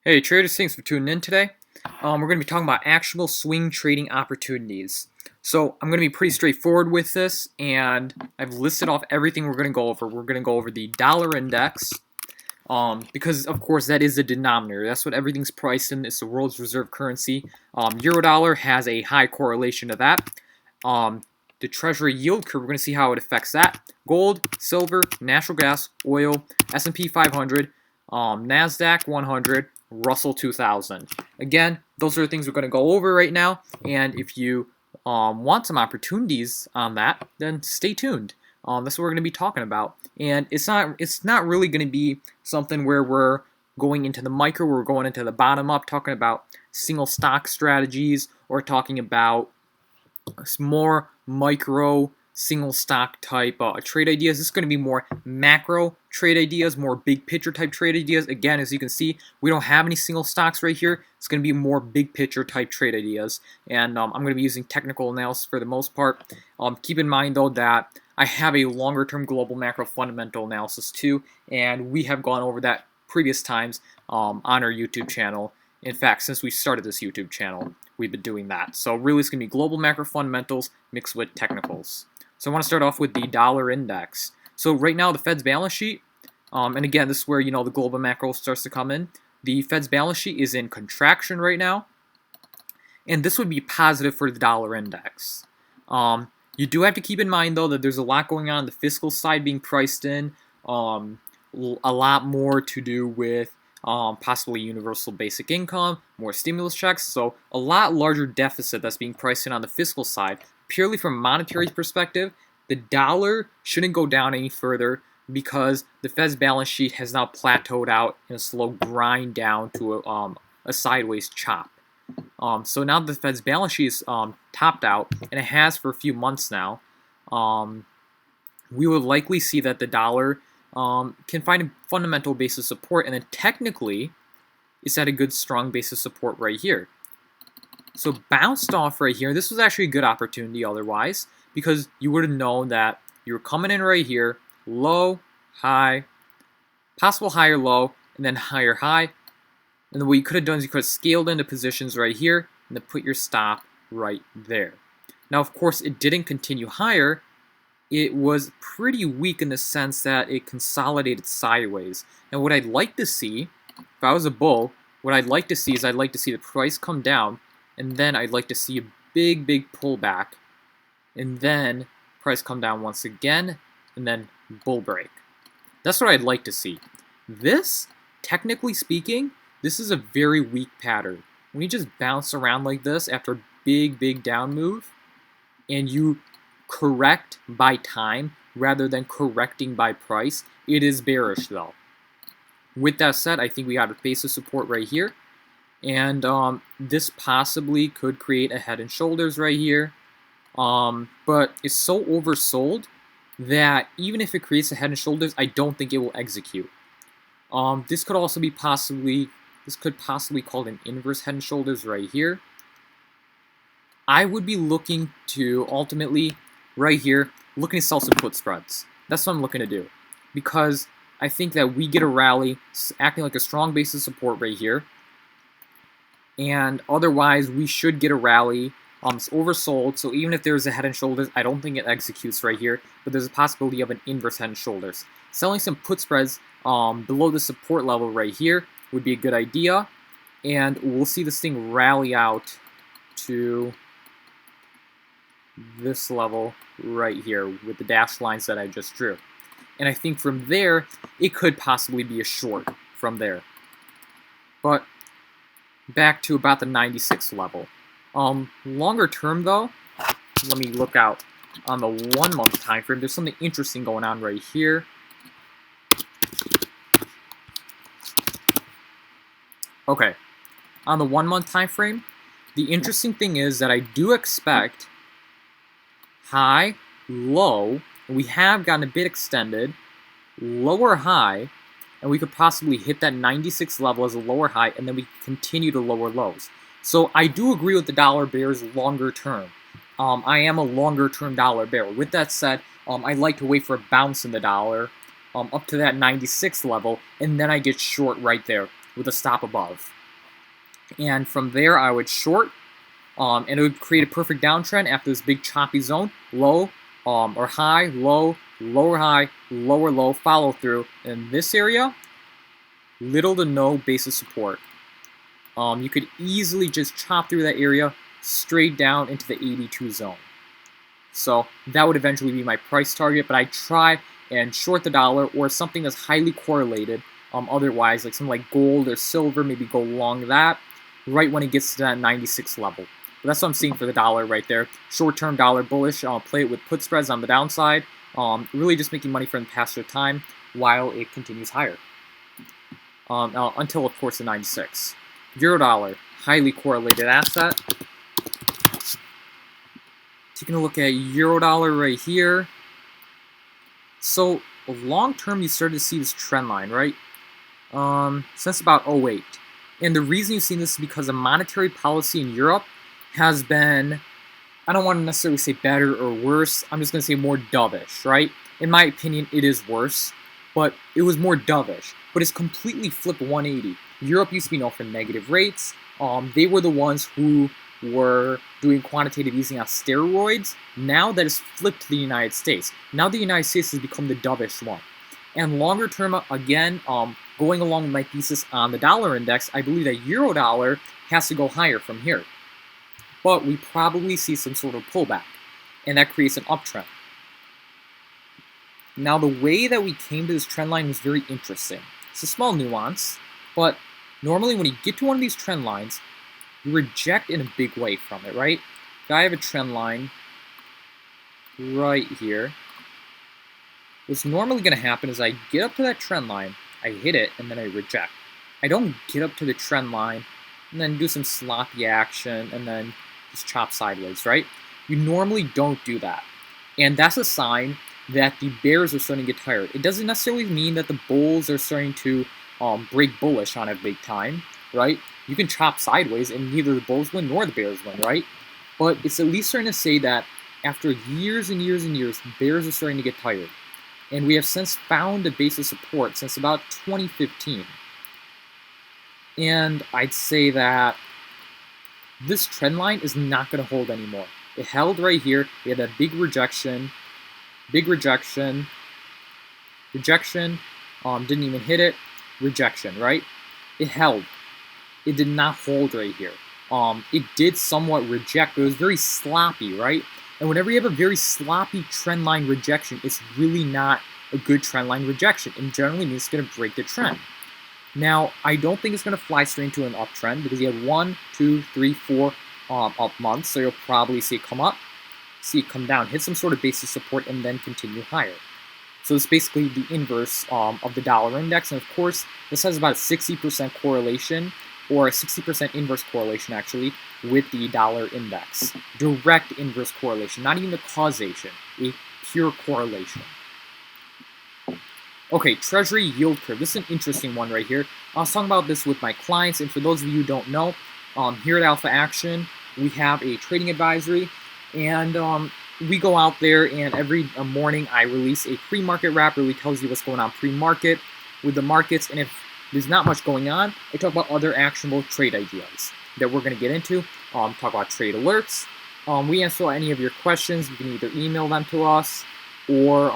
Hey traders, thanks for tuning in today. We're going to be talking about actionable swing trading opportunities. So I'm going to be pretty straightforward with this, and I've listed off everything we're going to go over. We're going to go over the dollar index, because of course that is the denominator. That's what everything's priced in. It's the world's reserve currency. Eurodollar has a high correlation to that. The Treasury yield curve, we're going to see how it affects that. Gold, silver, natural gas, oil, S&P 500, NASDAQ 100, Russell 2000. Again, those are the things we're going to go over right now, and if you want some opportunities on that, then stay tuned. That's what we're going to be talking about, and it's not really going to be something where we're going into the micro, we're going into the bottom up, talking about single stock strategies, or talking about more micro single stock type trade ideas. This is going to be more macro trade ideas, more big picture type trade ideas. Again, as you can see, we don't have any single stocks right here. It's going to be more big picture type trade ideas, and I'm going to be using technical analysis for the most part. Keep in mind though that I have a longer term global macro fundamental analysis too, and we have gone over that previous times on our YouTube channel. In fact, since we started this YouTube channel, we've been doing that. So really it's going to be global macro fundamentals mixed with technicals. So I want to start off with the dollar index. So right now the Fed's balance sheet, and again this is where the global macro starts to come in. The Fed's balance sheet is in contraction right now, and this would be positive for the dollar index. You do have to keep in mind though that there's a lot going on the fiscal side being priced in, a lot more to do with possibly universal basic income, more stimulus checks, so a lot larger deficit that's being priced in on the fiscal side. Purely from a monetary perspective, the dollar shouldn't go down any further because the Fed's balance sheet has now plateaued out in a slow grind down to a sideways chop. So now the Fed's balance sheet is topped out, and it has for a few months now. We would likely see that the dollar can find a fundamental base of support, and then technically it's at a good strong base of support right here. So bounced off right here. This was actually a good opportunity otherwise, because you would have known that you were coming in right here, low, high, possible higher low, and then higher high. And then what you could have done is you could have scaled into positions right here and then put your stop right there. Now, of course, it didn't continue higher. It was pretty weak in the sense that it consolidated sideways. Now, what I'd like to see, if I was a bull, what I'd like to see is I'd like to see the price come down, and then I'd like to see a big pullback, and then price come down once again, and then bull break. That's what I'd like to see. This, technically speaking, this is a very weak pattern. When you just bounce around like this after a big down move, and you correct by time rather than correcting by price, it is bearish though. With that said, I think we got a base of support right here, and this possibly could create a head and shoulders right here, but it's so oversold that even if it creates a head and shoulders, I don't think it will execute. This could also be possibly called an inverse head and shoulders right here. I would be looking to ultimately right here, looking to sell some put spreads. That's what I'm looking to do, because I think that we get a rally acting like a strong base of support right here, and otherwise we should get a rally. It's oversold, so even if there's a head and shoulders, I don't think it executes right here, but there's a possibility of an inverse head and shoulders. Selling some put spreads below the support level right here would be a good idea, and we'll see this thing rally out to this level right here with the dashed lines that I just drew. And I think from there, it could possibly be a short from there. But back to about the 96 level. Longer term though, let me look out on the 1 month time frame. There's something interesting going on right here. Okay, on the 1 month time frame, the interesting thing is that I do expect high, low, and we have gotten a bit extended, lower high, and we could possibly hit that 96 level as a lower high, and then we continue to lower lows. So I do agree with the dollar bears longer term. I am a longer term dollar bear. With that said, I'd like to wait for a bounce in the dollar up to that 96 level, and then I get short right there. with a stop above. And from there, I would short, and it would create a perfect downtrend after this big choppy zone, low, or high, low, lower high, lower low, follow through. In this area, little to no basis support. You could easily just chop through that area straight down into the 82 zone. So that would eventually be my price target, but I try and short the dollar or something that's highly correlated. Otherwise, like something like gold or silver, maybe go long that right when it gets to that 96 level. But that's what I'm seeing for the dollar right there. Short-term dollar bullish. Play it with put spreads on the downside. Really just making money for the passage of time while it continues higher. Until, of course, the 96. Euro dollar, highly correlated asset. Taking a look at euro dollar right here. So long term, you started to see this trend line, right? Since about 08. And the reason you've seen this is because the monetary policy in Europe has been, I don't want to necessarily say better or worse, I'm just going to say more dovish, right? In my opinion, it is worse, but it was more dovish. But it's completely flipped 180. Europe used to be known for negative rates. They were the ones who were doing quantitative easing on steroids. Now that is flipped to the United States. Now the United States has become the dovish one. And longer term, again, going along with my thesis on the dollar index, I believe that euro dollar has to go higher from here. But we probably see some sort of pullback, and that creates an uptrend. Now, the way that we came to this trend line was very interesting. It's a small nuance, but normally when you get to one of these trend lines, you reject in a big way from it, right? If I have a trend line right here, what's normally going to happen is I get up to that trend line, I hit it, and then I reject. I don't get up to the trend line and then do some sloppy action and then just chop sideways, right? You normally don't do that. And that's a sign that the bears are starting to get tired. It doesn't necessarily mean that the bulls are starting to break bullish on a big time, right? You can chop sideways and neither the bulls win nor the bears win, right? But it's at least starting to say that after years and years and years, bears are starting to get tired. And we have since found a base of support since about 2015. And I'd say that this trend line is not going to hold anymore. It held right here. We had that big rejection, rejection, didn't even hit it, rejection, right? It held. It did not hold right here. It did somewhat reject, but it was very sloppy, right? And whenever you have a very sloppy trend line rejection, it's really not a good trend line rejection. And generally means it's going to break the trend. Now, I don't think it's going to fly straight into an uptrend because you have 1, 2, 3, 4 up months. So you'll probably see it come up, see it come down, hit some sort of basis support, and then continue higher. So it's basically the inverse of the dollar index. And of course, this has about a 60% correlation, or a 60% inverse correlation actually, with the dollar index. Direct inverse correlation, not even the causation, a pure correlation. Okay, Treasury yield curve. This is an interesting one right here. I was talking about this with my clients, and for those of you who don't know, here at Alpha Action, we have a trading advisory, and we go out there, and every morning I release a pre-market wrap, really tells you what's going on pre-market with the markets, and if there's not much going on, I talk about other actionable trade ideas that we're going to get into, talk about trade alerts. We answer any of your questions. You can either email them to us or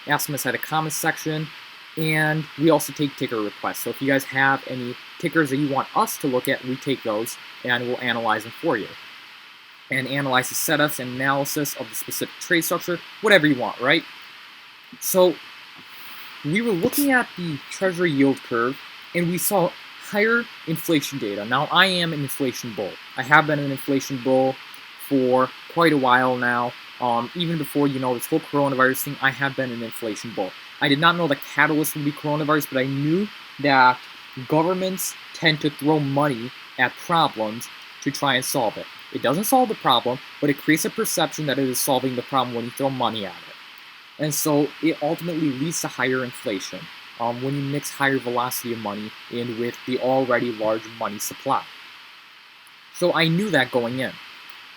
ask them inside the comments section, and we also take ticker requests. So if you guys have any tickers that you want us to look at, we take those and we'll analyze them for you. And analyze the setups and analysis of the specific trade structure, whatever you want, right? So we were looking at the Treasury yield curve, and we saw higher inflation data. Now, I am an inflation bull. I have been an inflation bull for quite a while now. Even before, this whole coronavirus thing, I have been an inflation bull. I did not know the catalyst would be coronavirus, but I knew that governments tend to throw money at problems to try and solve it. It doesn't solve the problem, but it creates a perception that it is solving the problem when you throw money at it. And so it ultimately leads to higher inflation when you mix higher velocity of money in with the already large money supply. So I knew that going in.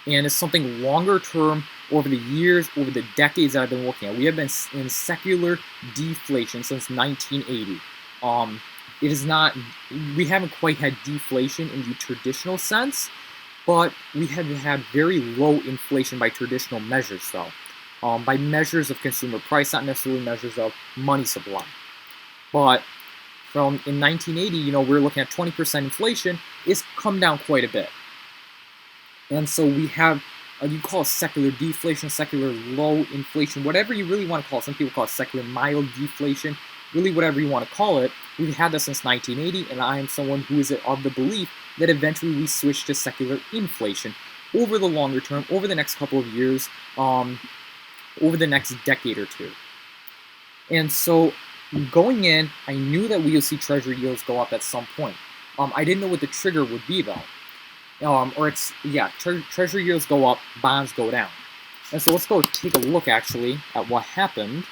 And it's something longer term, over the years, over the decades that I've been working at. We have been in secular deflation since 1980. it is not, we haven't quite had deflation in the traditional sense, but we have had very low inflation by traditional measures, though. By measures of consumer price, not necessarily measures of money supply. But from in 1980, we're looking at 20% inflation. It's come down quite a bit. And so we have, you call it secular deflation, secular low inflation, whatever you really want to call it. Some people call it secular mild deflation, really whatever you want to call it. We've had this since 1980, and I am someone who is of the belief that eventually we switch to secular inflation over the longer term, over the next couple of years, over the next decade or two. And so going in, I knew that we would see Treasury yields go up at some point. I didn't know what the trigger would be, though. Treasury yields go up, bonds go down. And so let's go take a look, actually, at what happened.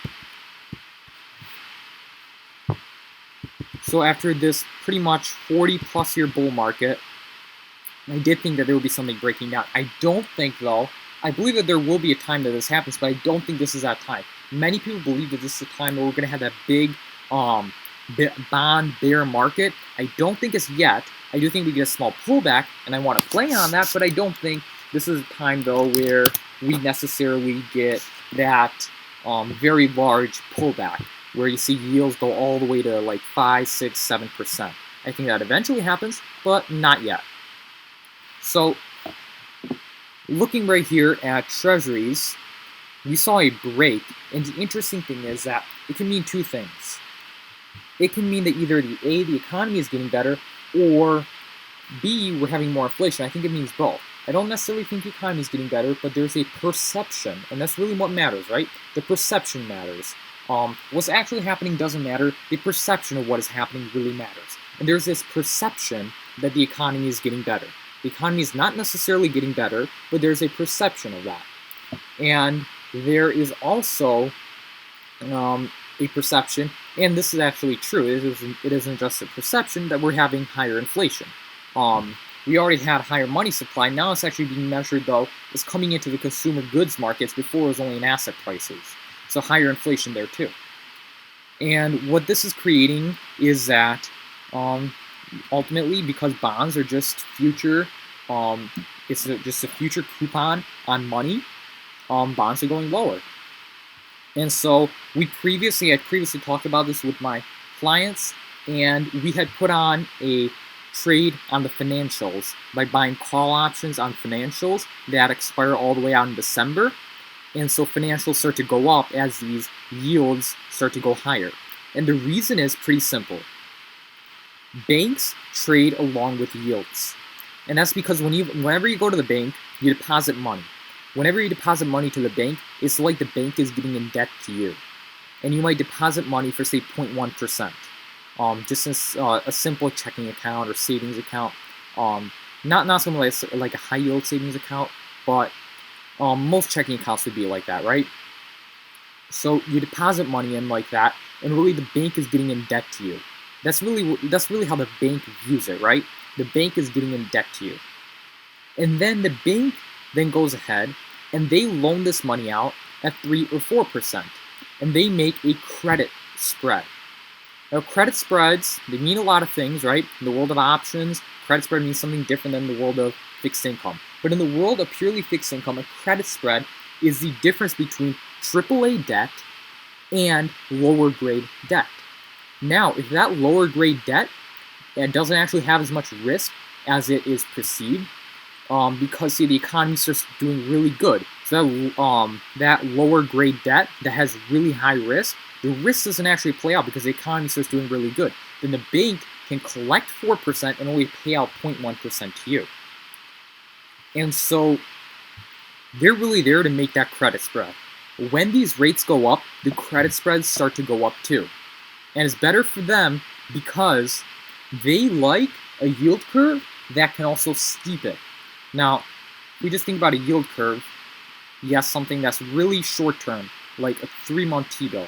So after this pretty much 40-plus year bull market, I did think that there would be something breaking down. I don't think, though, I believe that there will be a time that this happens, but I don't think this is that time. Many people believe that this is a time where we're going to have that big bond bear market. I don't think it's yet. I do think we get a small pullback, and I want to play on that, but I don't think this is a time, though, where we necessarily get that very large pullback, where you see yields go all the way to like 5, 6, 7%. I think that eventually happens, but not yet. So, looking right here at Treasuries, we saw a break, and the interesting thing is that it can mean two things. It can mean that either the economy is getting better, or B, we're having more inflation. I think it means both. I don't necessarily think the economy is getting better, but there's a perception, and that's really what matters, right? The perception matters. What's actually happening doesn't matter. The perception of what is happening really matters. And there's this perception that the economy is getting better. The economy is not necessarily getting better, but there's a perception of that. And there is also a perception, and this is actually true, it isn't just a perception, that we're having higher inflation. We already had higher money supply. Now it's actually being measured, though, as coming into the consumer goods markets. Before it was only in asset prices. So higher inflation there, too. And what this is creating is that ultimately, because bonds are just future, just a future coupon on money, bonds are going lower. And so I previously talked about this with my clients, and we had put on a trade on the financials by buying call options on financials that expire all the way out in December. And so financials start to go up as these yields start to go higher. And the reason is pretty simple. Banks trade along with yields. And that's because whenever you go to the bank, you deposit money. Whenever you deposit money to the bank, it's like the bank is getting in debt to you. And you might deposit money for, say, 0.1%. Just as a simple checking account or savings account. Not something like a high yield savings account, but most checking accounts would be like that, right? So you deposit money in like that, and really the bank is getting in debt to you. That's really how the bank views it, right? The bank is getting in debt to you. And then the bank then goes ahead and they loan this money out at 3 or 4%. And they make a credit spread. Now, credit spreads, they mean a lot of things, right? In the world of options, credit spread means something different than the world of fixed income. But in the world of purely fixed income, a credit spread is the difference between AAA debt and lower grade debt. Now, if that lower grade debt doesn't actually have as much risk as it is perceived, because see, the economy starts doing really good. So that lower grade debt that has really high risk, the risk doesn't actually play out because the economy starts doing really good. Then the bank can collect 4% and only pay out 0.1% to you. And so they're really there to make that credit spread. When these rates go up, the credit spreads start to go up too. And it's better for them because they like a yield curve that can also steepen. Now, if we just think about a yield curve, yes, something that's really short term, like a 3-month T-bill,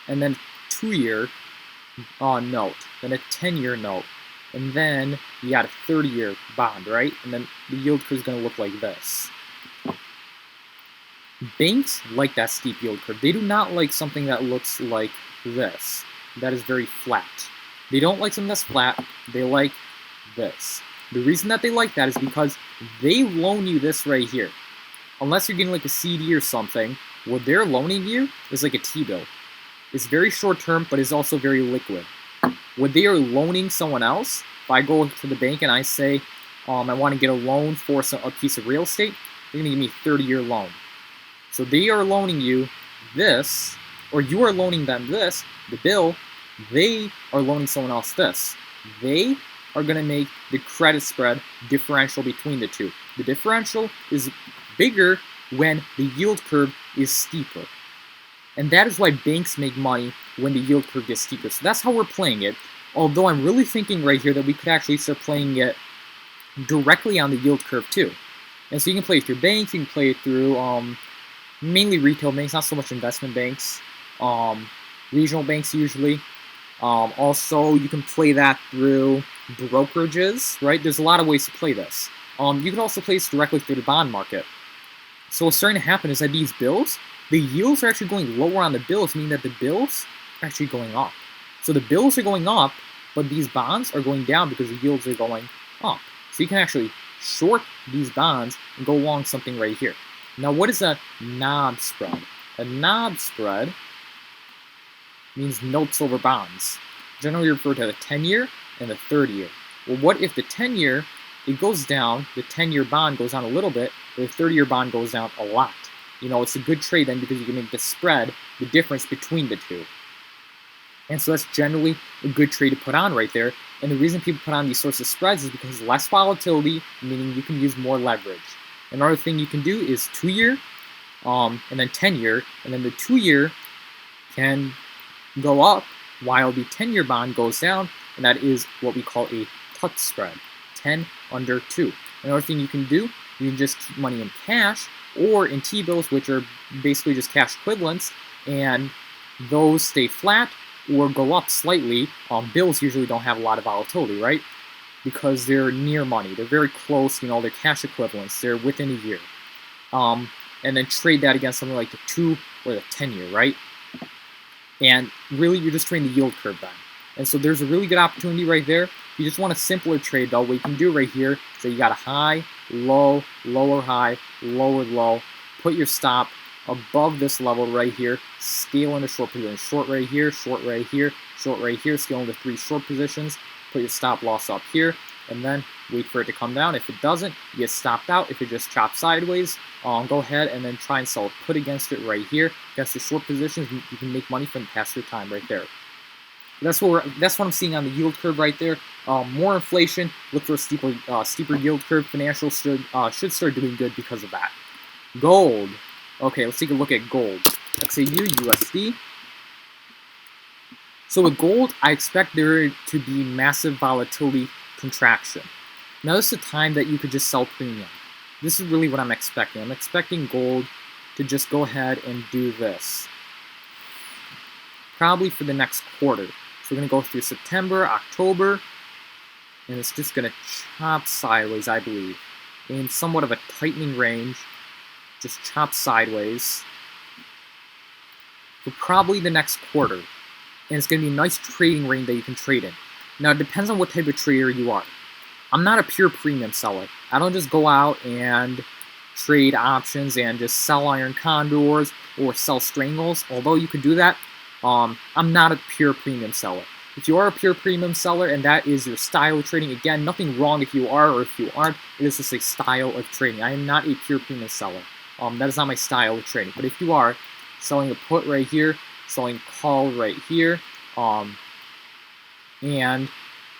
and then 2-year note, then a 10-year note, and then you got a 30-year bond, right? And then the yield curve is going to look like this. Banks like that steep yield curve. They do not like something that looks like this. That is very flat. They don't like something that's flat. They like this. The reason that they like that is because they loan you this right here. Unless you're getting like a CD or something, what they're loaning you is like a T-bill. It's very short term, but it's also very liquid. What they are loaning someone else, if I go to the bank and I say, I want to get a loan for a piece of real estate, they're going to give me a 30-year loan. So they are loaning you this, or you are loaning them this, the bill. They are loaning someone else this. They are going to make the credit spread differential between the two. The differential is bigger when the yield curve is steeper. And that is why banks make money when the yield curve gets steeper. So that's how we're playing it. Although I'm really thinking right here that we could actually start playing it directly on the yield curve too. And so you can play it through banks, you can play it through mainly retail banks, not so much investment banks, regional banks usually. Also, you can play that through brokerages, right? There's a lot of ways to play this. You can also play this directly through the bond market. So what's starting to happen is that these bills, the yields are actually going lower on the bills, meaning that the bills are actually going up. So the bills are going up, but these bonds are going down because the yields are going up. So you can actually short these bonds and go long something right here. Now, what is a NOB spread? A NOB spread means notes over bonds. Generally referred to the 10-year and the 30-year. Well, what if the 10-year, it goes down, the 10-year bond goes down a little bit, but the 30-year bond goes down a lot? You know, it's a good trade then because you can make the spread, the difference between the two. And so that's generally a good trade to put on right there. And the reason people put on these sorts of spreads is because less volatility, meaning you can use more leverage. Another thing you can do is 2-year, and then 10-year, and then the 2-year can go up while the 10-year bond goes down, and that is what we call a TUT spread, 10 under 2. Another thing you can do, you can just keep money in cash or in T-bills, which are basically just cash equivalents, and those stay flat or go up slightly. Bills usually don't have a lot of volatility, right? Because they're near money. They're very close, you know, they're cash equivalents. They're within a year. And then trade that against something like the 2 or the 10-year, right? And really, you're just trading the yield curve then. And so there's a really good opportunity right there. You just want a simpler trade, though. What you can do right here, so you got a high, low, lower high, lower low. Put your stop above this level right here. Scale into short position. Short right here, short right here, short right here. Scale into 3 short positions. Put your stop loss up here, and then wait for it to come down. If it doesn't, you get stopped out. If it just chops sideways, go ahead and then try and sell a put against it right here. Against the short positions, you can make money from past your time right there. That's what I'm seeing on the yield curve right there. More inflation. Look for a steeper yield curve. Financials should start doing good because of that. Gold. Okay, let's take a look at gold. XAU, USD. So with gold, I expect there to be massive volatility contraction. Now this is a time that you could just sell premium. This is really what I'm expecting. I'm expecting gold to just go ahead and do this. Probably for the next quarter. So we're going to go through September, October, and it's just going to chop sideways, I believe. In somewhat of a tightening range, just chop sideways for probably the next quarter. And it's going to be a nice trading range that you can trade in. Now, it depends on what type of trader you are. I'm not a pure premium seller. I don't just go out and trade options and just sell iron condors or sell strangles. Although you could do that, I'm not a pure premium seller. If you are a pure premium seller and that is your style of trading, again, nothing wrong if you are or if you aren't. It is just a style of trading. I am not a pure premium seller. That is not my style of trading. But if you are selling a put right here, selling call right here, and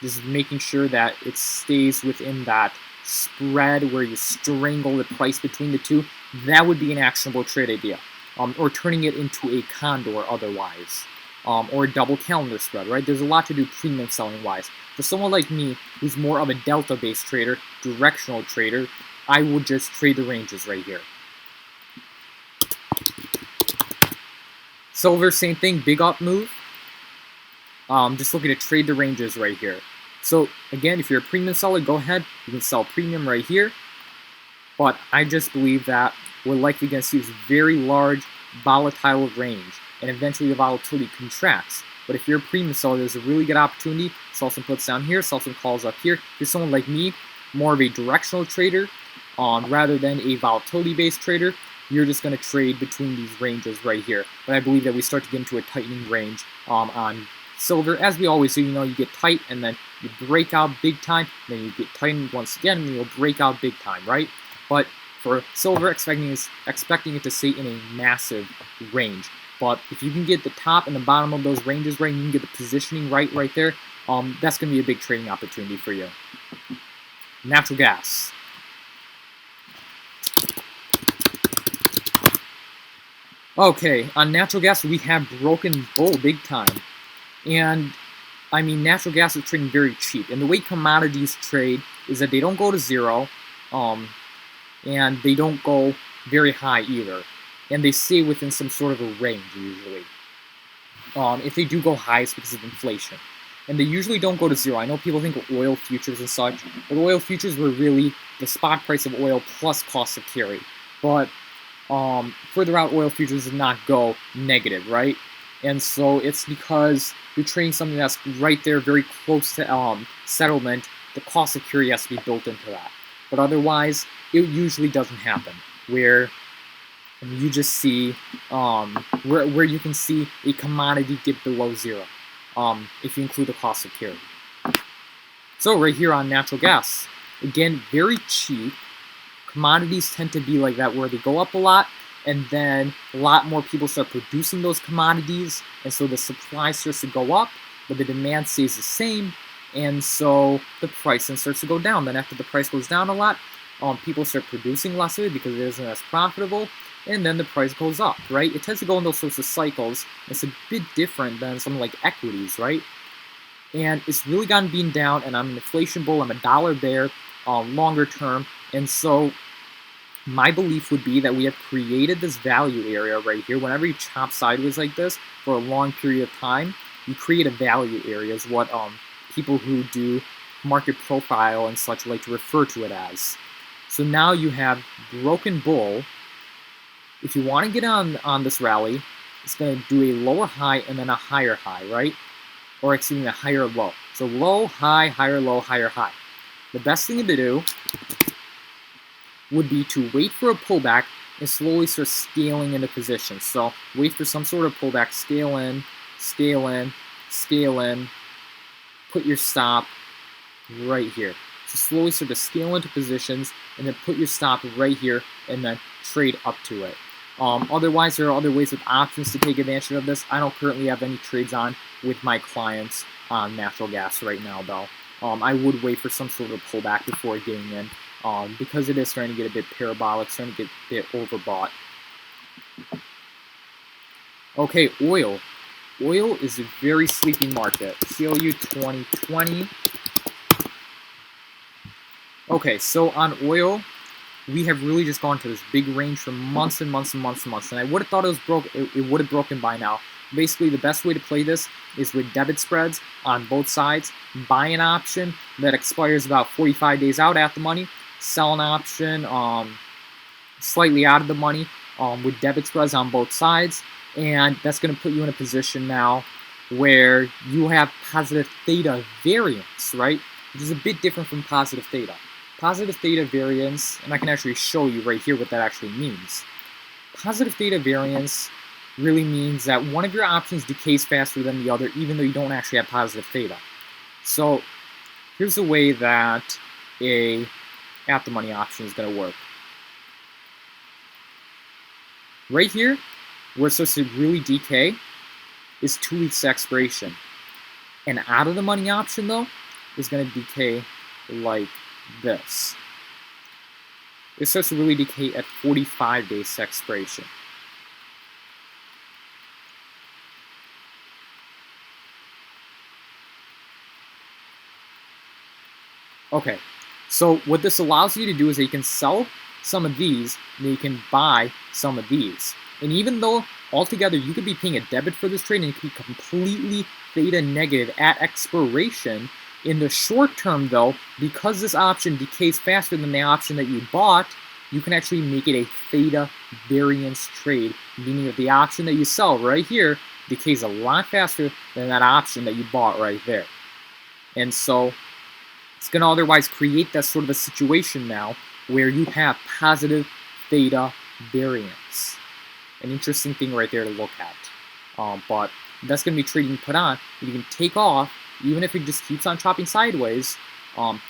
just making sure that it stays within that spread where you strangle the price between the two, that would be an actionable trade idea. Or turning it into a condor otherwise, or a double calendar spread, right? There's a lot to do premium selling wise. For someone like me, who's more of a delta-based trader, directional trader, I would just trade the ranges right here. Silver, same thing, big up move. Just looking to trade the ranges right here. So again, if you're a premium seller, go ahead. You can sell premium right here. But I just believe that we're likely going to see this very large volatile range, and eventually the volatility contracts. But if you're a premium seller, there's a really good opportunity. Sell some puts down here, sell some calls up here. If you're someone like me, more of a directional trader, rather than a volatility-based trader, you're just going to trade between these ranges right here. But I believe that we start to get into a tightening range on silver, as we always do. You get tight, and then you break out big time, then you get tightened once again, and you'll break out big time, right? But for silver, expecting it to stay in a massive range. But if you can get the top and the bottom of those ranges right, and you can get the positioning right there, that's going to be a big trading opportunity for you. Natural gas. Okay, on natural gas, we have broken bull big time. And, I mean, natural gas is trading very cheap. And the way commodities trade is that they don't go to zero, and they don't go very high either. And they stay within some sort of a range, usually. If they do go high, it's because of inflation. And they usually don't go to zero. I know people think of oil futures and such, but oil futures were really the spot price of oil plus cost of carry. But further out, oil futures did not go negative, right? And so it's because you're trading something that's right there, very close to settlement. The cost of carry has to be built into that. But otherwise, it usually doesn't happen, where you just see where you can see a commodity get below zero, if you include the cost of carry. So right here on natural gas, again, very cheap. Commodities tend to be like that, where they go up a lot, and then a lot more people start producing those commodities, and so the supply starts to go up, but the demand stays the same, and so the price then starts to go down. Then after the price goes down a lot, people start producing less of it because it isn't as profitable, and then the price goes up, right? It tends to go in those sorts of cycles. It's a bit different than something like equities, right? And it's really gotten beaten down, and I'm an inflation bull, I'm a dollar bear, longer term, and so my belief would be that we have created this value area right here. Whenever you chop sideways like this for a long period of time, you create a value area, is what people who do market profile and such like to refer to it as. So now you have broken bull. If you want to get on this rally, it's going to do a lower high and then a higher high, right? Or excuse me, a higher low. So low, high, higher low, higher high. The best thing to do would be to wait for a pullback and slowly start scaling into position. So wait for some sort of pullback, scale in, scale in, scale in, put your stop right here. So slowly start to scale into positions and then put your stop right here and then trade up to it. Otherwise, there are other ways with options to take advantage of this. I don't currently have any trades on with my clients on natural gas right now, though. I would wait for some sort of pullback before getting in, because it is starting to get a bit parabolic, starting to get a bit overbought. Okay, oil. Oil is a very sleepy market. CLU 2020. Okay, so on oil, we have really just gone to this big range for months and months and months and months. And I would have thought it would have broken by now. Basically, the best way to play this is with debit spreads on both sides. Buy an option that expires about 45 days out at the money. Sell an option slightly out of the money with debit spreads on both sides. And that's going to put you in a position now where you have positive theta variance, right? Which is a bit different from positive theta. Positive theta variance, and I can actually show you right here what that actually means. Positive theta variance really means that one of your options decays faster than the other, even though you don't actually have positive theta. So here's the way that a at-the-money option is going to work. Right here, where it's supposed to really decay, is 2 weeks to expiration. An out-of-the-money option, though, is going to decay like this. It starts to really decay at 45 days to expiration. Okay, so what this allows you to do is that you can sell some of these, and you can buy some of these. And even though altogether you could be paying a debit for this trade and it could be completely theta negative at expiration, in the short term though, because this option decays faster than the option that you bought, you can actually make it a theta variance trade, meaning that the option that you sell right here decays a lot faster than that option that you bought right there. And so it's going to otherwise create that sort of a situation now where you have positive theta variance. An interesting thing right there to look at. But that's going to be trading put on. You can take off, even if it just keeps on chopping sideways,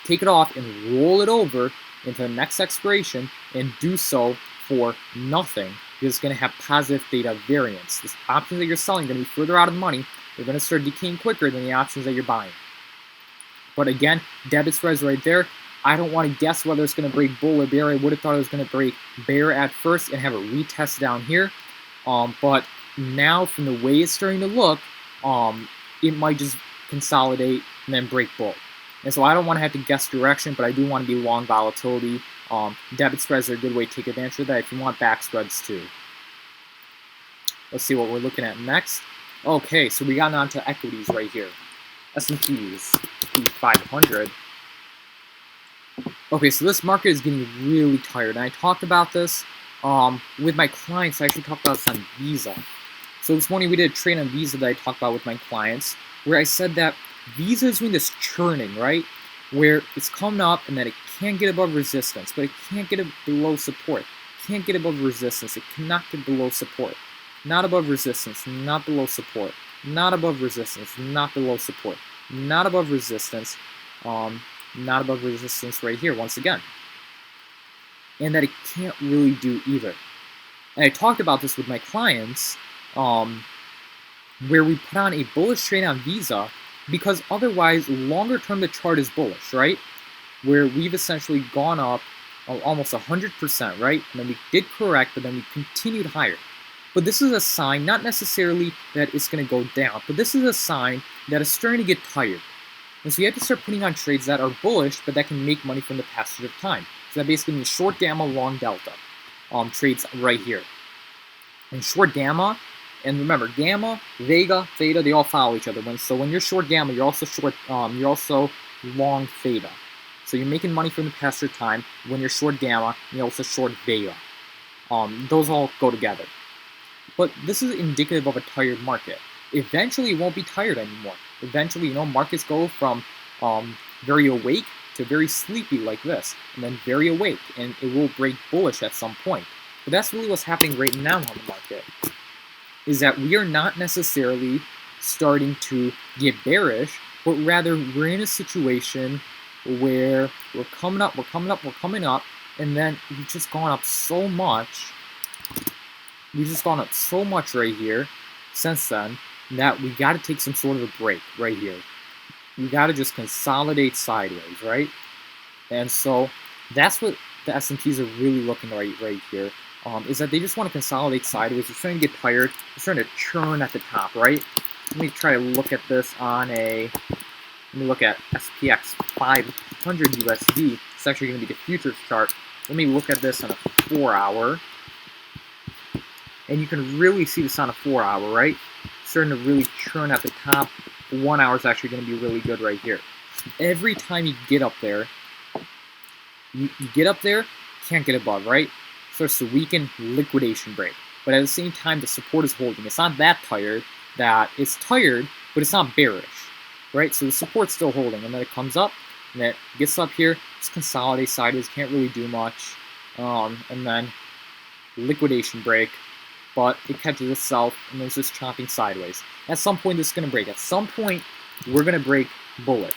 take it off and roll it over into the next expiration and do so for nothing, because it's going to have positive theta variance. The options that you're selling are going to be further out of the money. They're going to start decaying quicker than the options that you're buying. But again, debit spreads right there. I don't want to guess whether it's going to break bull or bear. I would have thought it was going to break bear at first and have a retest down here. But now, from the way it's starting to look, it might just consolidate and then break bull. And so I don't want to have to guess direction, but I do want to be long volatility. Debit spreads are a good way to take advantage of that if you want back spreads too. Let's see what we're looking at next. Okay, so we got onto equities right here. S&Ps, 500. Okay, so this market is getting really tired, and I talked about this with my clients. I actually talked about this on Visa. So this morning we did a trade on Visa that I talked about with my clients, where I said that Visa is doing this churning, right? Where it's coming up and that it can't get above resistance, but it can't get below support. It can't get above resistance. It cannot get below support. Not above resistance, not below support. Not above resistance, not below support. Not above resistance, not above resistance right here once again. And that it can't really do either. And I talked about this with my clients, where we put on a bullish trade on Visa, because otherwise, longer term, the chart is bullish, right? Where we've essentially gone up almost 100%, right? And then we did correct, but then we continued higher. But this is a sign, not necessarily that it's going to go down, but this is a sign that it's starting to get tired. And so you have to start putting on trades that are bullish, but that can make money from the passage of time. So that basically means short gamma, long delta trades right here. And short gamma, and remember, gamma, vega, theta, they all follow each other. So when you're short gamma, you're also long theta. So you're making money from the passage of time. When you're short gamma, you're also short vega. Those all go together. But this is indicative of a tired market. Eventually, it won't be tired anymore. Eventually, markets go from very awake to very sleepy like this, and then very awake, and it will break bullish at some point. But that's really what's happening right now on the market, is that we are not necessarily starting to get bearish, but rather we're in a situation where we're coming up, and then we've just gone up so much. We've just gone up so much right here since then that we got to take some sort of a break right here. We got to just consolidate sideways, right? And so that's what the S&Ps are really looking right here, is that they just want to consolidate sideways. They're starting to get tired. They're starting to churn at the top, right? Let me try to look at this on let me look at SPX 500 USD. It's actually going to be the futures chart. Let me look at this on a 4-hour. And you can really see this on a 4-hour, right? Starting to really churn at the top. 1 hour is actually going to be really good right here. Every time you get up there, can't get above, right? Starts to weaken, liquidation break. But at the same time, the support is holding. It's not that tired, it's tired, but it's not bearish, right? So the support's still holding, and then it comes up, and it gets up here, just consolidate sideways, can't really do much, and then liquidation break. But it catches itself, and it's just chopping sideways. At some point, this is going to break. At some point, we're going to break bullish,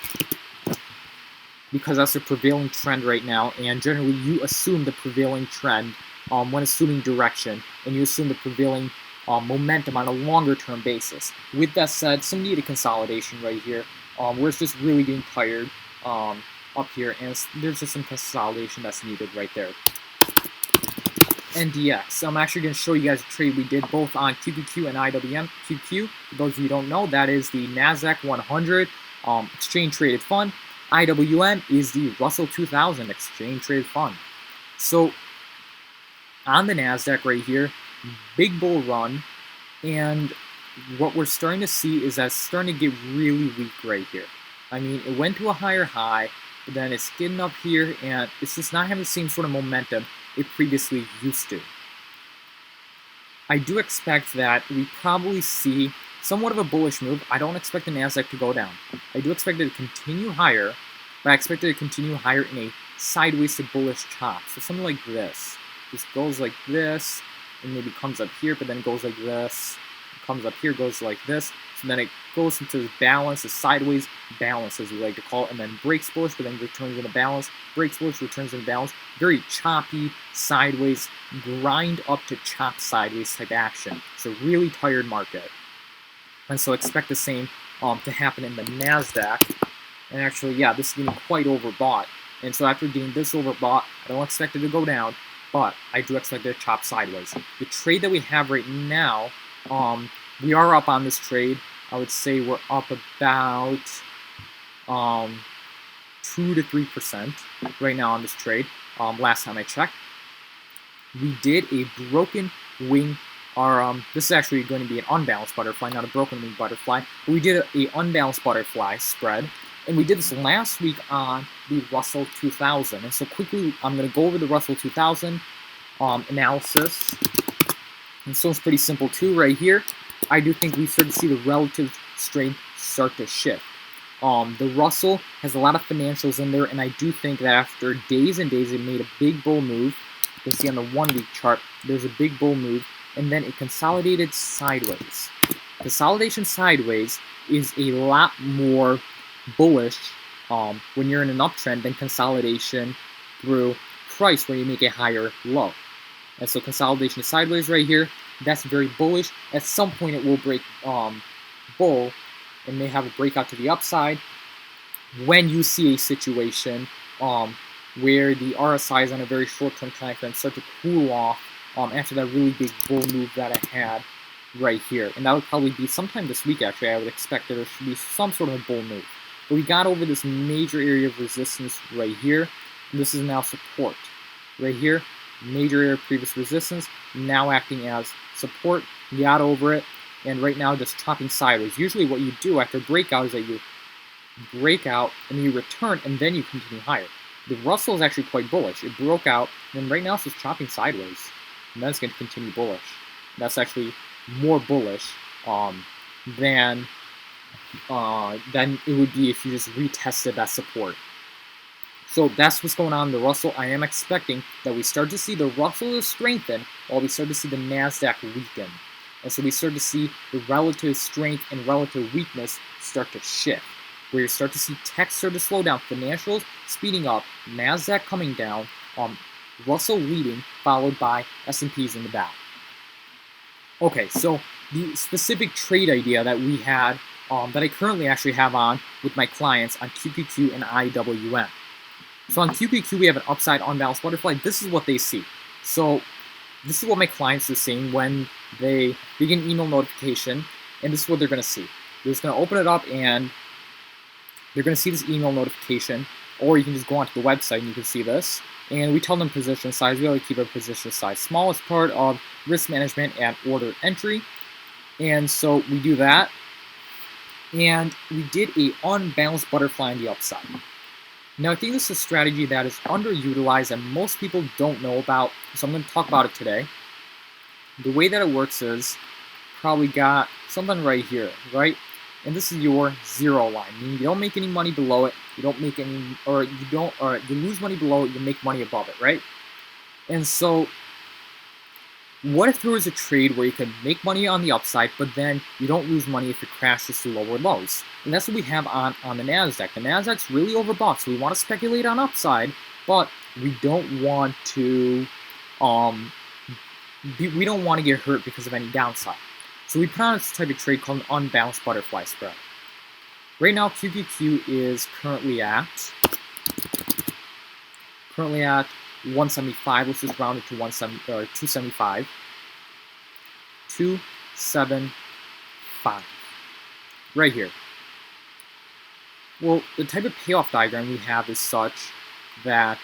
because that's the prevailing trend right now, and generally you assume the prevailing trend when assuming direction, and you assume the prevailing momentum on a longer term basis. With that said, some needed consolidation right here, where it's just really getting tired up here, and there's just some consolidation that's needed right there. NDX. I'm actually going to show you guys a trade we did both on QQQ and IWM. For those of you who don't know, that is the NASDAQ 100 exchange traded fund. IWM is the Russell 2000 exchange traded fund. So on the NASDAQ right here, big bull run, and what we're starting to see is that it's starting to get really weak right here. I mean, it went to a higher high, but then it's getting up here, and it's just not having the same sort of momentum it previously used to. I do expect that we probably see somewhat of a bullish move. I don't expect the Nasdaq to go down. I do expect it to continue higher, but I expect it to continue higher in a sideways to bullish chop. So something like this. This goes like this, and maybe comes up here, but then goes like this. Comes up here, goes like this. So then it goes into this balance, a sideways balance, as we like to call it, and then breaks bullish, but then returns into balance. Breaks bullish, returns into balance. Very choppy, sideways, grind up to chop sideways type action. It's a really tired market. And so expect the same to happen in the Nasdaq. And actually, yeah, this is getting quite overbought. And so after getting this overbought, I don't expect it to go down, but I do expect it to chop sideways. The trade that we have right now, we are up on this trade. I would say we're up about 2 to 3% right now on this trade. Last time I checked, we did a broken wing. This is actually going to be an unbalanced butterfly, not a broken wing butterfly. But we did a unbalanced butterfly spread, and we did this last week on the Russell 2000. And so quickly, I'm going to go over the Russell 2000 analysis. And so it's pretty simple too. Right here, I do think we start to see the relative strength start to shift. The Russell has a lot of financials in there, and I do think that after days and days, it made a big bull move. You can see on the 1 week chart, there's a big bull move, and then it consolidated sideways. Consolidation sideways is a lot more bullish when you're in an uptrend than consolidation through price where you make a higher low. And so consolidation sideways right here, that's very bullish. At some point it will break bull and may have a breakout to the upside when you see a situation where the RSIs on a very short-term time frame start to cool off after that really big bull move that I had right here. And that would probably be sometime this week, actually. I would expect that there should be some sort of a bull move. But we got over this major area of resistance right here. And this is now support. Right here, major area of previous resistance, now acting as support. We got over it. And right now, just chopping sideways. Usually what you do after breakout is that you break out and you return, and then you continue higher. The Russell is actually quite bullish. It broke out, and right now it's just chopping sideways. And that's going to continue bullish. That's actually more bullish than it would be if you just retested that support. So that's what's going on in the Russell. I am expecting that we start to see the Russell strengthen while we start to see the Nasdaq weaken. And so we start to see the relative strength and relative weakness start to shift. Where you start to see tech start to slow down, financials speeding up, Nasdaq coming down, Russell leading, followed by S&Ps in the back. Okay, so the specific trade idea that we had, that I currently actually have on with my clients on QQQ and IWM. So on QQQ, we have an upside unbalanced butterfly. This is what they see. So this is what my clients are seeing when they get an email notification, and this is what they're going to see. They're just going to open it up, and they're going to see this email notification, or you can just go onto the website and you can see this. And we tell them position size. We like to keep our position size small as part of risk management and order entry. And so we do that. And we did a unbalanced butterfly on the upside. Now, I think this is a strategy that is underutilized and most people don't know about, so I'm going to talk about it today. The way that it works is probably got something right here, right? And this is your zero line, meaning you don't make any money below it, you don't make any, or you lose money below it, you make money above it, right? And so, what if there was a trade where you could make money on the upside, but then you don't lose money if it crashes to lower lows? And that's what we have on the Nasdaq. The Nasdaq's really overbought, so we want to speculate on upside, but we don't want to, we don't want to get hurt because of any downside. So we put on this type of trade called an unbalanced butterfly spread. Right now, QQQ is currently at 175. Let's just round it to 275. 275. Right here. Well, the type of payoff diagram we have is such that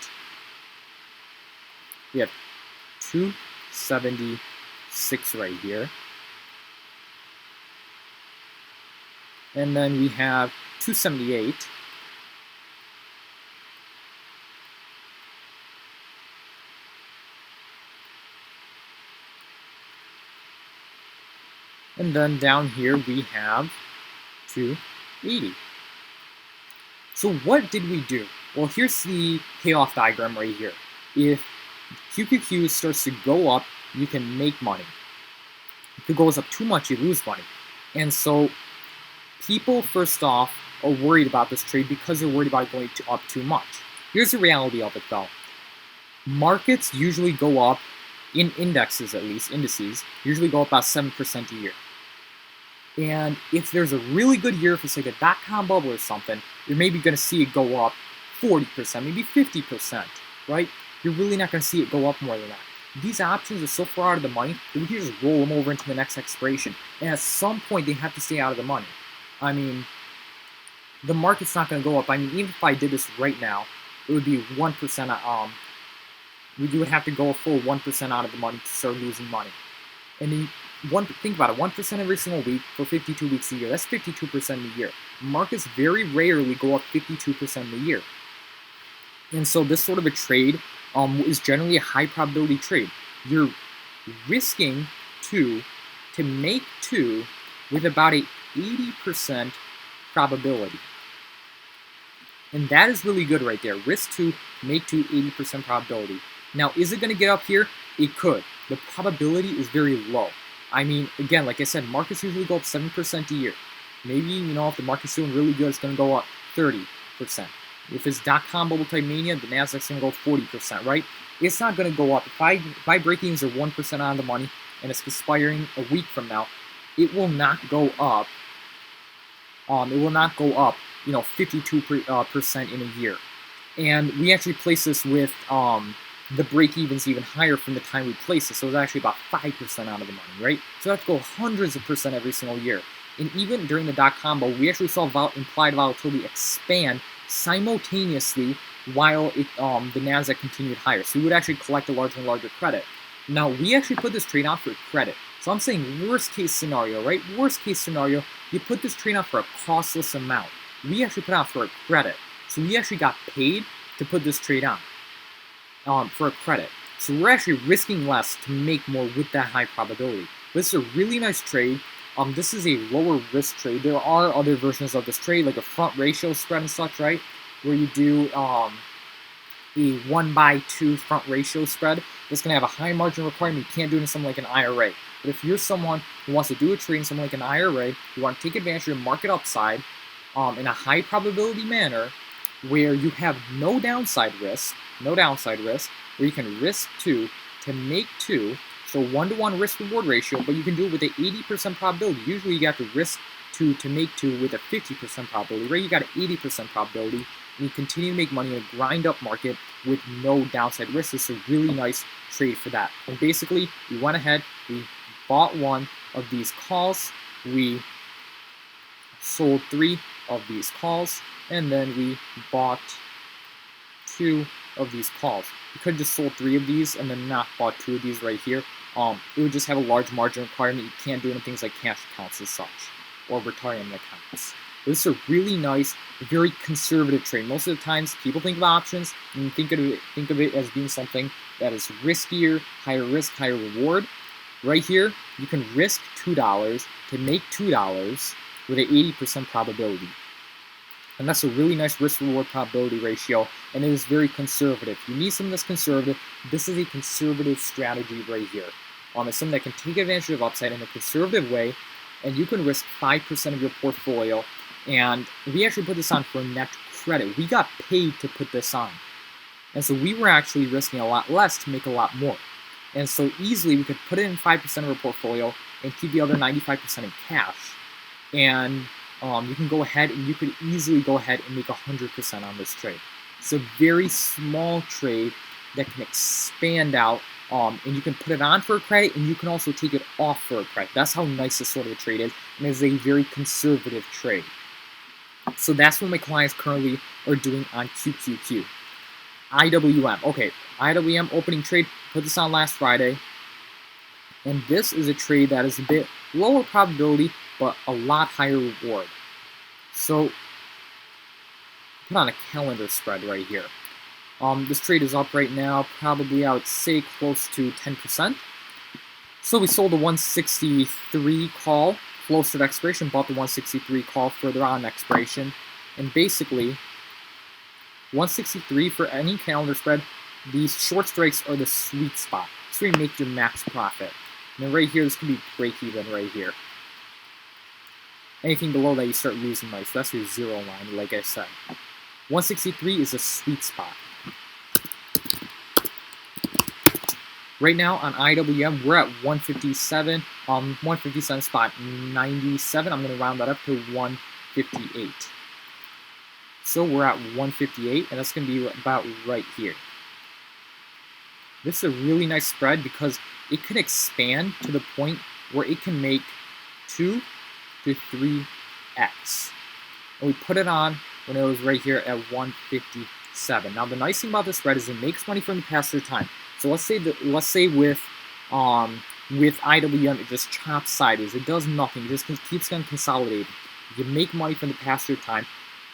we have 276 right here. And then we have 278. And then down here we have 280. So what did we do? Well, here's the payoff diagram right here. If QQQ starts to go up, you can make money. If it goes up too much, you lose money. And so people, first off, are worried about this trade because they're worried about it going up too much. Here's the reality of it, though. Markets usually go up, in indexes at least, indices, usually go up about 7% a year. And if there's a really good year, if it's like a dot-com bubble or something, you're maybe going to see it go up 40%, maybe 50%, right? You're really not going to see it go up more than that. These options are so far out of the money that we can just roll them over into the next expiration. And at some point, they have to stay out of the money. I mean, the market's not going to go up. I mean, even if I did this right now, it would be 1%. You would have to go a full 1% out of the money to start losing money. And then think about it, 1% every single week for 52 weeks a year. That's 52% a year. Markets very rarely go up 52% a year. And so this sort of a trade is generally a high probability trade. You're risking 2 to make 2 with about a 80% probability. And that is really good right there. Risk 2, make 2, 80% probability. Now, is it going to get up here? It could. The probability is very low. I mean, again, like I said, markets usually go up 7% a year. Maybe, if the market's doing really good, it's going to go up 30%. If it's dot-com bubble type mania, the Nasdaq's going to go 40%, right? It's not going to go up. If my break-evens are 1% on the money and it's expiring a week from now, it will not go up. It will not go up, 52% in a year. And we actually place this with the break-evens even higher from the time we placed it. So it's actually about 5% out of the money, right? So that's go hundreds of percent every single year. And even during the dot-com bubble, we actually saw implied volatility expand simultaneously while the Nasdaq continued higher. So we would actually collect a larger and larger credit. Now, we actually put this trade out for credit. So I'm saying worst case scenario, right? Worst case scenario, you put this trade out for a costless amount. We actually put out for a credit. So we actually got paid to put this trade on for a credit. So we're actually risking less to make more with that high probability. This is a really nice trade. This is a lower risk trade. There are other versions of this trade, like a front ratio spread and such, right? Where you do a 1/2 front ratio spread. It's going to have a high margin requirement. You can't do it in something like an IRA. But if you're someone who wants to do a trade in something like an IRA, you want to take advantage of the market upside in a high probability manner where you have no downside risk, where you can risk 2 to make 2, so 1-to-1 risk-reward ratio, but you can do it with an 80% probability. Usually you have to risk 2 to make 2 with a 50% probability, right? You got an 80% probability, and you continue to make money in a grind-up market with no downside risk. It's a really nice trade for that. And basically, we went ahead, we bought 1 of these calls, we sold 3 of these calls, and then we bought 2 of these calls. You could have just sold 3 of these and then not bought 2 of these right here. It would just have a large margin requirement. You can't do it in things like cash accounts and such, or retirement accounts. This is a really nice, very conservative trade. Most of the times, people think of options and think of it as being something that is riskier, higher risk, higher reward. Right here, you can risk $2 to make $2 with an 80% probability. And that's a really nice risk-reward probability ratio, and it is very conservative. If you need something that's conservative, this is a conservative strategy right here. It's something that can take advantage of upside in a conservative way, and you can risk 5% of your portfolio. And we actually put this on for net credit. We got paid to put this on. And so we were actually risking a lot less to make a lot more. And so easily we could put it in 5% of our portfolio and keep the other 95% in cash. And you can go ahead and you could easily go ahead and make 100% on this trade. It's a very small trade that can expand out, and you can put it on for a credit, and you can also take it off for a credit. That's how nice this sort of a trade is, and it's a very conservative trade. So that's what my clients currently are doing on QQQ. IWM. Okay, IWM opening trade, put this on last Friday. And this is a trade that is a bit lower probability, but a lot higher reward. So, put on a calendar spread right here. This trade is up right now, probably I would say close to 10%. So we sold the 163 call closer to expiration, bought the 163 call further on expiration, and basically 163 for any calendar spread, these short strikes are the sweet spot. That's where you make your max profit. And then right here, this could be break even right here. Anything below that, you start losing money. So that's your zero line, like I said. 163 is a sweet spot. Right now on IWM, we're at 157. 157 spot 97. I'm going to round that up to 158. So we're at 158, and that's going to be about right here. This is a really nice spread because it can expand to the point where it can make 2 to 3x. And we put it on when it was right here at 157. Now the nice thing about this spread is it makes money from the pass-through time. So let's say with IWM it just chops sideways. It does nothing. It just keeps on consolidating. You make money from the pass-through time,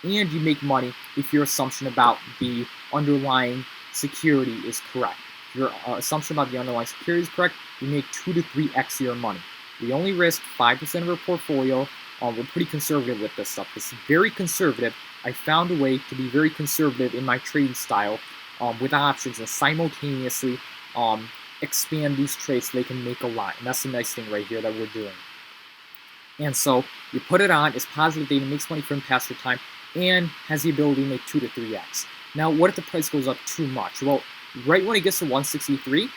and you make money if your assumption about the underlying security is correct. If your assumption about the underlying security is correct, you make 2 to 3x your money. We only risk 5% of our portfolio. We're pretty conservative with this stuff. This is very conservative. I found a way to be very conservative in my trading style with options and simultaneously expand these trades so they can make a lot. And that's the nice thing right here that we're doing. And so you put it on, it's positive data, makes money from pass-through time, and has the ability to make 2 to 3x. Now, what if the price goes up too much? Well, right when it gets to 163,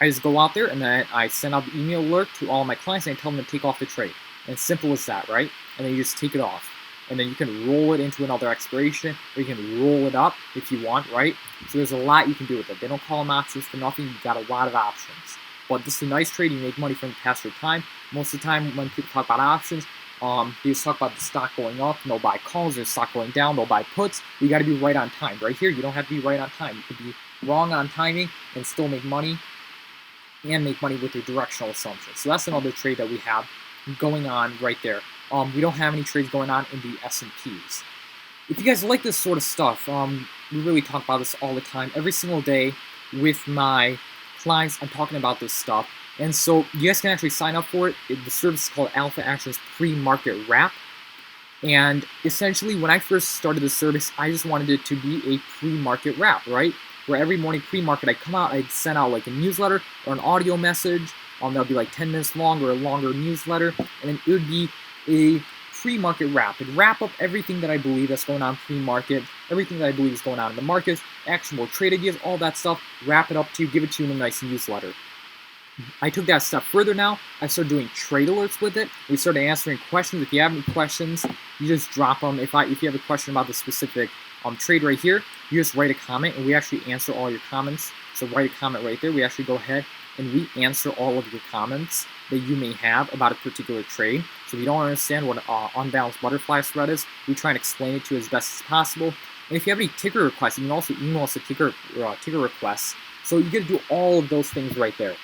I just go out there and then I send out the email alert to all my clients and I tell them to take off the trade. And it's simple as that, right? And then you just take it off. And then you can roll it into another expiration, or you can roll it up if you want, right? So there's a lot you can do with it. They don't call them options for nothing. You've got a lot of options. But this is a nice trade. You make money from the pass-through time. Most of the time when people talk about options, they just talk about the stock going up, and they'll buy calls, or the stock going down, they'll buy puts. You got to be right on time. Right here, you don't have to be right on time. You could be wrong on timing and still make money, and make money with your directional assumptions. So that's another trade that we have going on right there. We don't have any trades going on in the S&Ps. If you guys like this sort of stuff, we really talk about this all the time. Every single day with my clients, I'm talking about this stuff. And so you guys can actually sign up for it. The service is called Alpha Actions Pre-Market Wrap. And essentially, when I first started the service, I just wanted it to be a pre-market wrap, right? Where every morning pre-market, I'd come out, I'd send out like a newsletter or an audio message. That would be like 10 minutes long or a longer newsletter. And then it would be a pre-market wrap. It'd wrap up everything that I believe that's going on pre-market, everything that I believe is going on in the markets, actionable trade ideas, all that stuff, wrap it up to you, give it to you in a nice newsletter. I took that a step further now. I started doing trade alerts with it. We started answering questions. If you have any questions, you just drop them. If you have a question about the specific trade right here, you just write a comment and we actually answer all your comments. So write a comment right there. We actually go ahead and we answer all of your comments that you may have about a particular trade. So if you don't understand what an unbalanced butterfly spread is, we try and explain it to you as best as possible. And if you have any ticker requests, you can also email us a ticker requests. So you get to do all of those things right there.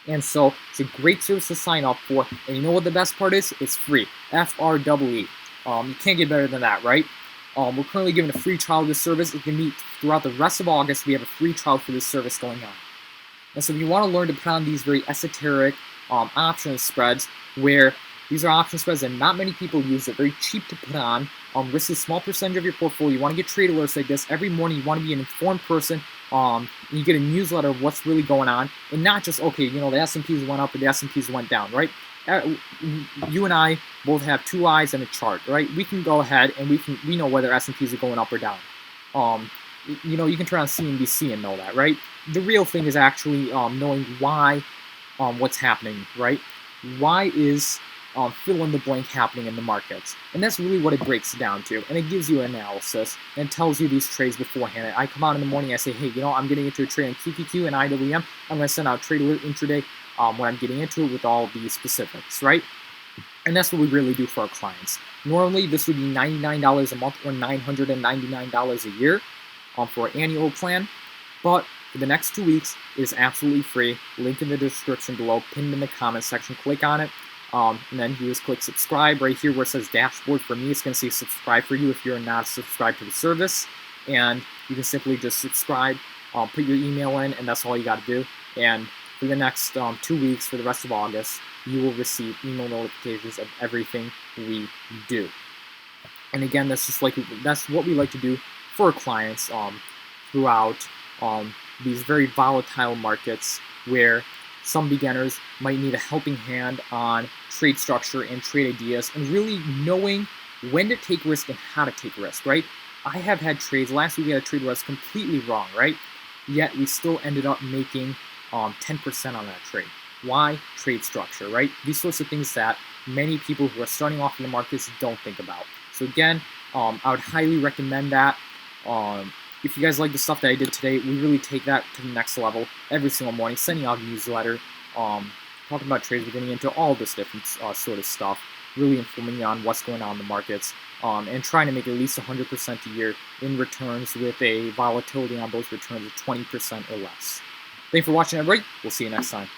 And so it's a great service to sign up for. And you know what the best part is? It's free. FREE. You can't get better than that, right? We're currently giving a free trial of this service. It can be throughout the rest of August. We have a free trial for this service going on. And so if you want to learn to put on these very esoteric option spreads, where these are option spreads that not many people use, they're very cheap to put on, risk a small percentage of your portfolio. You want to get trade alerts like this every morning. You want to be an informed person. You get a newsletter of what's really going on, and not just, okay, you know, the S&Ps went up or the S&Ps went down, right? You and I both have two eyes and a chart, right? We can go ahead and we know whether S&Ps are going up or down. You know, you can turn on CNBC and know that, right? The real thing is actually knowing why, what's happening, right? Why is fill in the blank happening in the markets? And that's really what it breaks down to. And it gives you an analysis and tells you these trades beforehand. I come out in the morning, I say, hey, you know, I'm getting into a trade on QQQ and IWM. I'm going to send out a trade alert intraday when I'm getting into it with all the specifics, right? And that's what we really do for our clients. Normally, this would be $99 a month or $999 a year for an annual plan. But for the next 2 weeks, it is absolutely free. Link in the description below, pinned in the comments section. Click on it. And then you just click subscribe right here where it says dashboard. For me, it's going to say subscribe for you if you're not subscribed to the service. And you can simply just subscribe, put your email in, and that's all you got to do. And for the next 2 weeks, for the rest of August, you will receive email notifications of everything we do. And again, that's what we like to do for our clients throughout these very volatile markets where some beginners might need a helping hand on trade structure and trade ideas and really knowing when to take risk and how to take risk, right? I have had trades, last week we had a trade where I was completely wrong, right? Yet we still ended up making 10% on that trade. Why? Trade structure, right? These sorts of things that many people who are starting off in the markets don't think about. So again, I would highly recommend that. If you guys like the stuff that I did today, we really take that to the next level every single morning, sending out a newsletter, talking about trades, we're getting into all this different sort of stuff, really informing you on what's going on in the markets, and trying to make at least 100% a year in returns with a volatility on those returns of 20% or less. Thanks for watching, everybody. We'll see you next time.